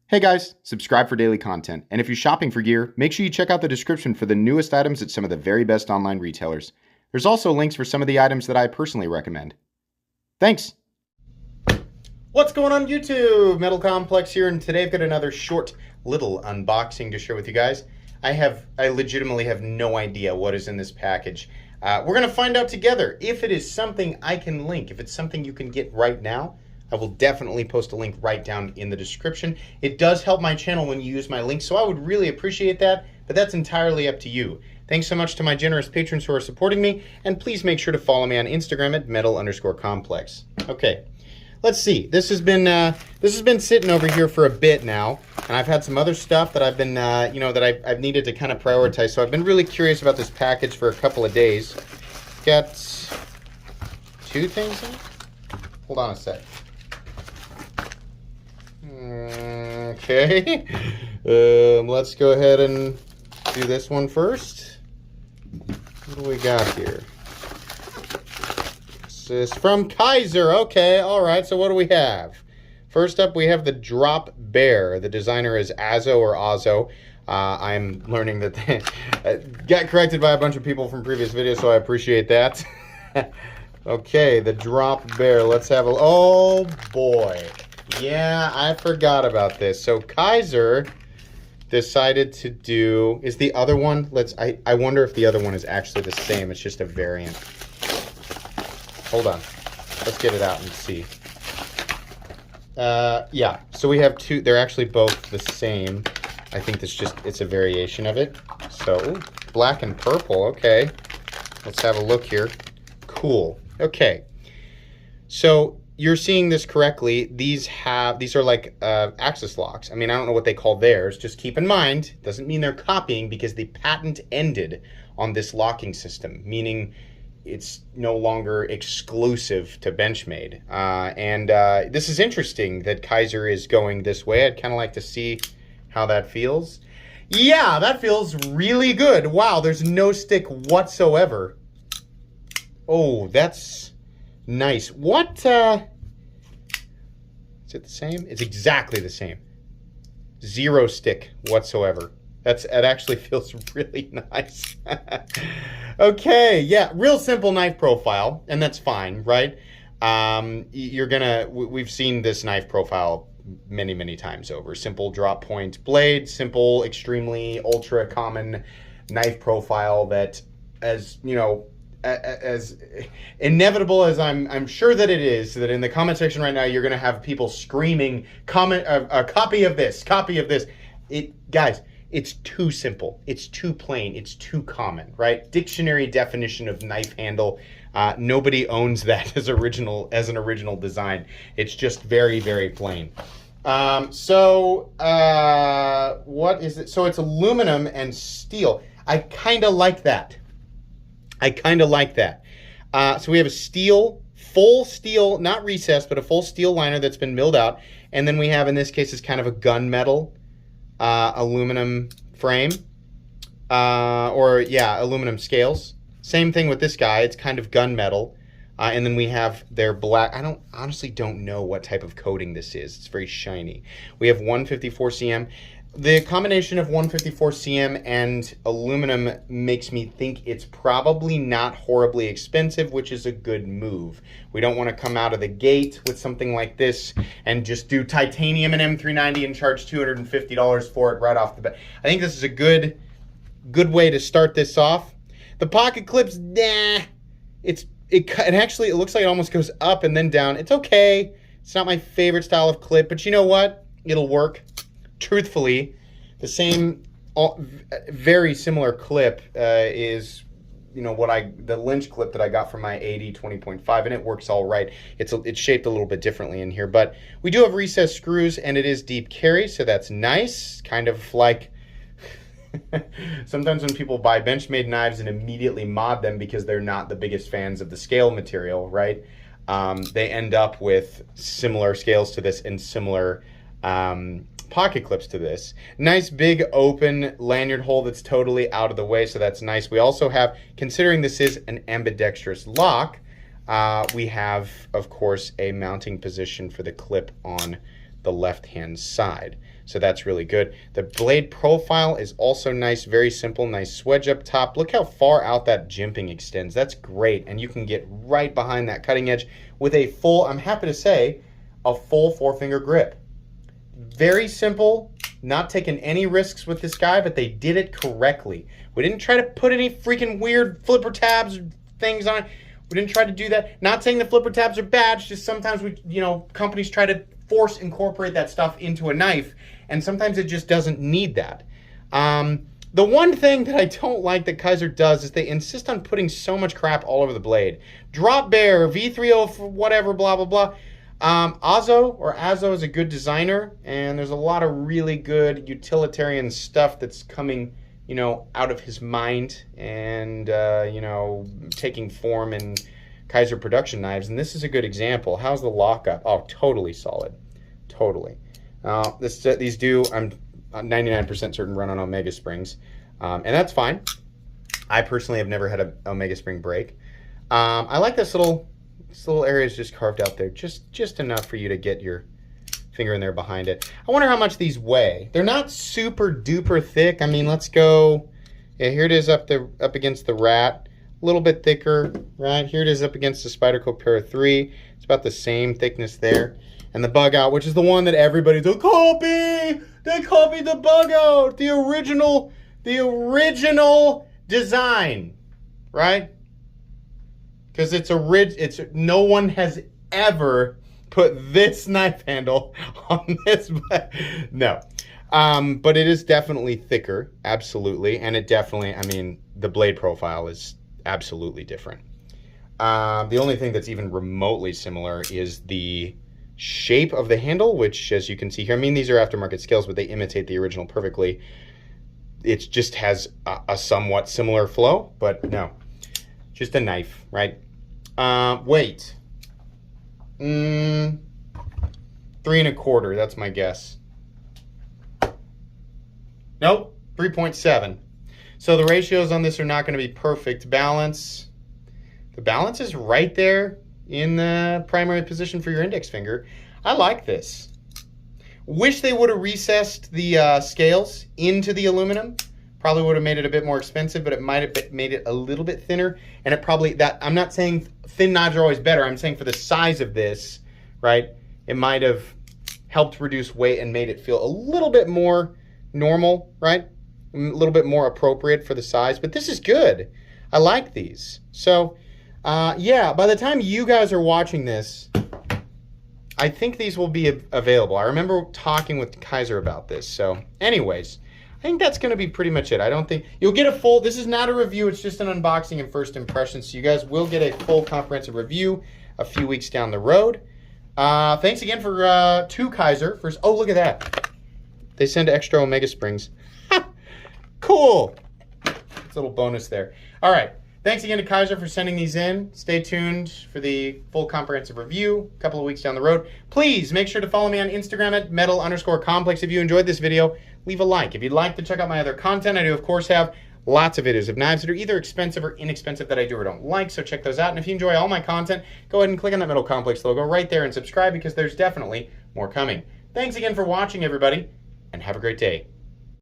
Hey guys, subscribe for daily content. And if you're shopping for gear, make sure you check out the description for the newest items at some of the very best online retailers. There's also links for some of the items that I personally recommend. Thanks! What's going on YouTube? Metal Complex here, and today I've got another short little unboxing to share with you guys. I legitimately have no idea what is in this package. We're going to find out together if it is something I can link, if it's something you can get right now. I will definitely post a link right down in the description. It does help my channel when you use my link, so I would really appreciate that, but that's entirely up to you. Thanks so much to my generous patrons who are supporting me, and please make sure to follow me on Instagram at metal_complex. Okay, let's see. This has been sitting over here for a bit now, and I've had some other stuff that I've been, that I've needed to kind of prioritize. So I've been really curious about this package for a couple of days. Got two things in it. Hold on a sec. Okay, let's go ahead and do this one first. What do we got here? This is from Kizer. Okay, all right, so what do we have? First up, we have the Drop Bear. The designer is Azo or Azo. I'm learning that they got corrected by a bunch of people from previous videos, so I appreciate that. Okay, the Drop Bear. Let's have a... Oh, boy. Yeah, I forgot about this. So Kizer decided to do... Is the other one... I wonder if the other one is actually the same. It's just a variant. Hold on. Let's get it out and see. Yeah, so we have two. They're actually both the same. I think it's a variation of it. So, ooh, black and purple. Okay. Let's have a look here. Cool. Okay. So... You're seeing this correctly. These are like axis locks. I mean, I don't know what they call theirs. Just keep in mind, doesn't mean they're copying because the patent ended on this locking system, meaning it's no longer exclusive to Benchmade. This is interesting that Kizer is going this way. I'd kind of like to see how that feels. Yeah, that feels really good. Wow, there's no stick whatsoever. Oh, that's... nice. What, is it the same? It's exactly the same. Zero stick whatsoever. It actually feels really nice. Okay, yeah, real simple knife profile, and that's fine, right? We've seen this knife profile many, many times over. Simple drop point blade, simple, extremely ultra common knife profile that, as you know, as inevitable as I'm sure that it is, that in the comment section right now you're gonna have people screaming, a copy of this, copy of this. Guys, it's too simple, it's too plain, it's too common, right? Dictionary definition of knife handle. Nobody owns that as an original design. It's just very, very plain. What is it? So it's aluminum and steel. I kind of like that. So we have a full steel, not recessed, but a full steel liner that's been milled out. And then we have, in this case, it's kind of a gunmetal aluminum frame. Aluminum scales. Same thing with this guy. It's kind of gunmetal. And then we have their black. I honestly don't know what type of coating this is. It's very shiny. We have 154 cm. The combination of 154 cm and aluminum makes me think it's probably not horribly expensive, which is a good move. We don't want to come out of the gate with something like this and just do titanium and M390 and charge $250 for it right off the bat. I think this is a good way to start this off. The pocket clips, nah. It actually looks like it almost goes up and then down. It's okay. It's not my favorite style of clip, but you know what? It'll work. Truthfully, the same, very similar clip is, the Lynch clip that I got from my 80 20.5, and it works all right. It's shaped a little bit differently in here, but we do have recessed screws, and it is deep carry, so that's nice. Kind of like sometimes when people buy Benchmade knives and immediately mod them because they're not the biggest fans of the scale material, right? They end up with similar scales to this and similar pocket clips to this. Nice big open lanyard hole that's totally out of the way, so that's nice. We also have, considering this is an ambidextrous lock, we have, of course, a mounting position for the clip on the left-hand side. So that's really good. The blade profile is also nice, very simple, nice swedge up top. Look how far out that jimping extends. That's great. And you can get right behind that cutting edge with a full, I'm happy to say, a full 4-finger grip. Very simple, not taking any risks with this guy, but they did it correctly. We didn't try to put any freaking weird flipper tabs things on it. We didn't try to do that. Not saying the flipper tabs are bad, it's just sometimes companies try to force incorporate that stuff into a knife, and sometimes it just doesn't need that. The one thing that I don't like that Kizer does is they insist on putting so much crap all over the blade. Drop bear, V30, whatever, blah, blah, blah. Azo is a good designer, and there's a lot of really good utilitarian stuff that's coming, out of his mind and, taking form in Kizer production knives. And this is a good example. How's the lockup? Oh, totally solid. Totally. These do, I'm 99% certain, run on Omega springs. And that's fine. I personally have never had an Omega spring break. I like this little area is just carved out there, just enough for you to get your finger in there behind it. I wonder how much these weigh. They're not super duper thick. I mean, let's go. Yeah, here it is up against the Rat. A little bit thicker, right? Here it is up against the Spyderco Para 3. It's about the same thickness there. And the Bug Out, which is the one that everybody's like, copy! They copied the Bug Out! The original design, right? Because it's no one has ever put this knife handle on this. No. But it is definitely thicker, absolutely. And it definitely, the blade profile is absolutely different. The only thing that's even remotely similar is the shape of the handle, which, as you can see here, these are aftermarket scales, but they imitate the original perfectly. It just has a somewhat similar flow, but no. Just a knife, right? Weight. 3 1/4, that's my guess. Nope, 3.7. So the ratios on this are not going to be perfect. Balance. The balance is right there in the primary position for your index finger. I like this. Wish they would have recessed the scales into the aluminum. Probably would have made it a bit more expensive, but it might have made it a little bit thinner. And it probably, I'm not saying thin knives are always better. I'm saying for the size of this, right, it might have helped reduce weight and made it feel a little bit more normal, right? A little bit more appropriate for the size. But this is good. I like these. So, yeah, by the time you guys are watching this, I think these will be available. I remember talking with Kizer about this. So, anyways, I think that's going to be pretty much it. I don't think you'll get a full, this is not a review, it's just an unboxing and first impressions. So you guys will get a full comprehensive review a few weeks down the road. Thanks again to Kizer for, oh, look at that. They send extra Omega springs. Cool. It's a little bonus there. All right. Thanks again to Kizer for sending these in. Stay tuned for the full comprehensive review a couple of weeks down the road. Please make sure to follow me on Instagram at metal_complex. If you enjoyed this video, leave a like. If you'd like to check out my other content, I do, of course, have lots of videos of knives that are either expensive or inexpensive that I do or don't like, so check those out. And if you enjoy all my content, go ahead and click on that Metal Complex logo right there and subscribe, because there's definitely more coming. Thanks again for watching, everybody, and have a great day.